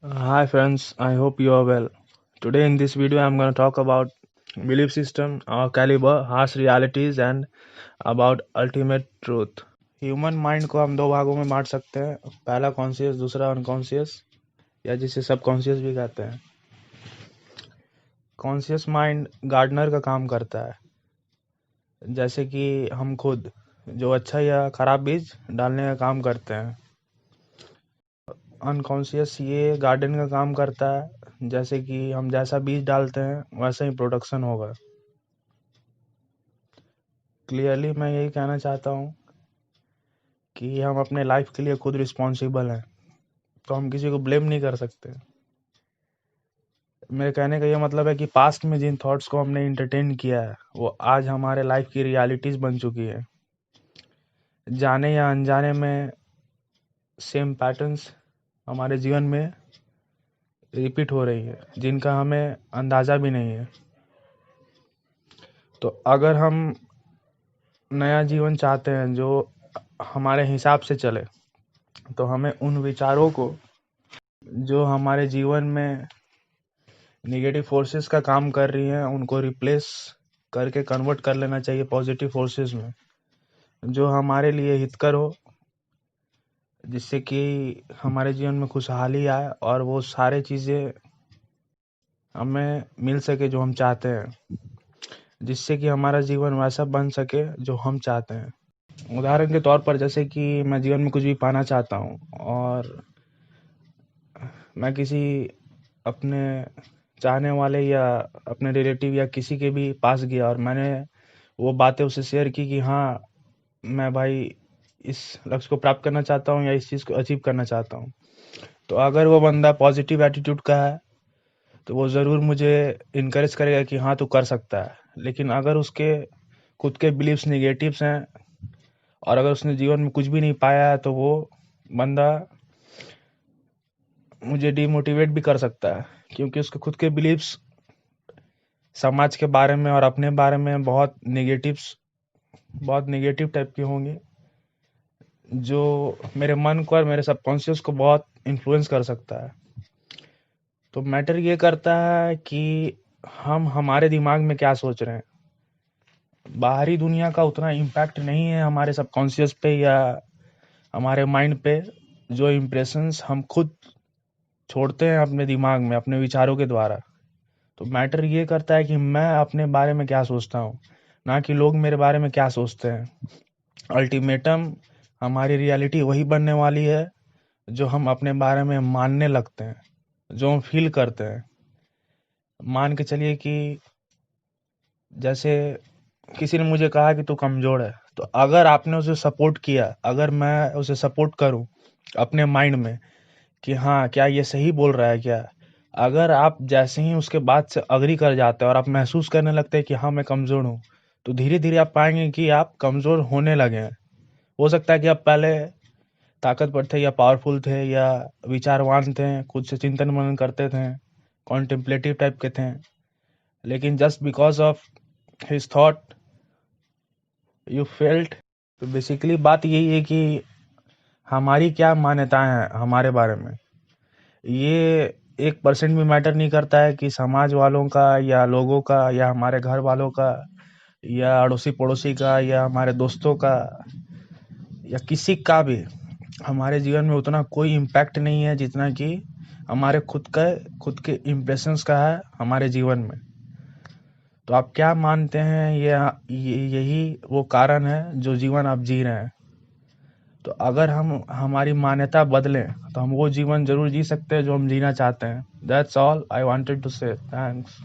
Hi friends, I hope you are well. Today in this video I'm going to talk about belief system, our caliber, harsh realities and about ultimate truth. Human mind को हम दो भागों में बांट सकते हैं, पहला conscious, दूसरा अनकॉन्शियस या जिसे सबकॉन्शियस भी कहते हैं। कॉन्शियस माइंड गार्डनर का काम करता है, जैसे कि हम खुद जो अच्छा या खराब बीज डालने का काम करते हैं। अनकॉन्शियस ये गार्डन का काम करता है, जैसे कि हम जैसा बीज डालते हैं वैसा ही प्रोडक्शन होगा। क्लियरली मैं यही कहना चाहता हूँ कि हम अपने लाइफ के लिए खुद रिस्पॉन्सिबल हैं, तो हम किसी को ब्लेम नहीं कर सकते। मेरे कहने का ये मतलब है कि पास्ट में जिन थॉट्स को हमने इंटरटेन किया है वो आज हमारे लाइफ की रियलिटीज बन चुकी है। जाने या अनजाने में सेम पैटर्न्स हमारे जीवन में रिपीट हो रही है, जिनका हमें अंदाज़ा भी नहीं है। तो अगर हम नया जीवन चाहते हैं जो हमारे हिसाब से चले, तो हमें उन विचारों को जो हमारे जीवन में नेगेटिव फोर्सेस का काम कर रही हैं उनको रिप्लेस करके कन्वर्ट कर लेना चाहिए पॉजिटिव फोर्सेस में, जो हमारे लिए हितकर हो, जिससे कि हमारे जीवन में खुशहाली आए और वो सारे चीज़ें हमें मिल सके जो हम चाहते हैं, जिससे कि हमारा जीवन वैसा बन सके जो हम चाहते हैं। उदाहरण के तौर पर, जैसे कि मैं जीवन में कुछ भी पाना चाहता हूँ और मैं किसी अपने चाहने वाले या अपने रिलेटिव या किसी के भी पास गया और मैंने वो बातें उससे शेयर की कि हाँ, मैं भाई इस लक्ष्य को प्राप्त करना चाहता हूँ या इस चीज़ को अचीव करना चाहता हूँ। तो अगर वो बंदा पॉजिटिव एटीट्यूड का है तो वो ज़रूर मुझे इनकरेज करेगा कि हाँ, तू कर सकता है। लेकिन अगर उसके खुद के बिलीव्स नेगेटिव्स हैं और अगर उसने जीवन में कुछ भी नहीं पाया है तो वो बंदा मुझे डिमोटिवेट भी कर सकता है, क्योंकि उसके खुद के बिलीव्स समाज के बारे में और अपने बारे में बहुत नेगेटिव टाइप की होंगी, जो मेरे मन को और मेरे सबकॉन्शियस को बहुत इन्फ्लुएंस कर सकता है। तो मैटर ये करता है कि हम हमारे दिमाग में क्या सोच रहे हैं। बाहरी दुनिया का उतना इम्पैक्ट नहीं है हमारे सबकॉन्शियस पे या हमारे माइंड पे, जो इम्प्रेशंस हम खुद छोड़ते हैं अपने दिमाग में अपने विचारों के द्वारा। तो मैटर ये करता है कि मैं अपने बारे में क्या सोचता हूँ, ना कि लोग मेरे बारे में क्या सोचते हैं। अल्टीमेटम हमारी रियलिटी वही बनने वाली है जो हम अपने बारे में मानने लगते हैं, जो हम फील करते हैं। मान के चलिए कि जैसे किसी ने मुझे कहा कि तू कमज़ोर है, तो अगर आपने उसे सपोर्ट किया, अगर मैं उसे सपोर्ट करूं अपने माइंड में कि हाँ, क्या ये सही बोल रहा है क्या, अगर आप जैसे ही उसके बात से अग्री कर जाते हैं और आप महसूस करने लगते हैं कि हाँ, मैं कमज़ोर हूँ, तो धीरे धीरे आप पाएंगे कि आप कमज़ोर होने लगे हैं। हो सकता है कि आप पहले ताकतवर थे या पावरफुल थे या विचारवान थे, खुद से चिंतन मनन करते थे, कॉन्टेम्पलेटिव टाइप के थे, लेकिन just because of his thought you felt. तो बेसिकली बात यही है कि हमारी क्या मान्यताएं हैं हमारे बारे में, ये 1% भी मैटर नहीं करता है कि समाज वालों का या लोगों का या हमारे घर वालों का या अड़ोसी पड़ोसी का या हमारे दोस्तों का या किसी का भी हमारे जीवन में उतना कोई इम्पैक्ट नहीं है जितना कि हमारे खुद के इम्प्रेशंस का है हमारे जीवन में। तो आप क्या मानते हैं, यही वो कारण है जो जीवन आप जी रहे हैं। तो अगर हम हमारी मान्यता बदलें तो हम वो जीवन जरूर जी सकते हैं जो हम जीना चाहते हैं। That's all I wanted to say. Thanks.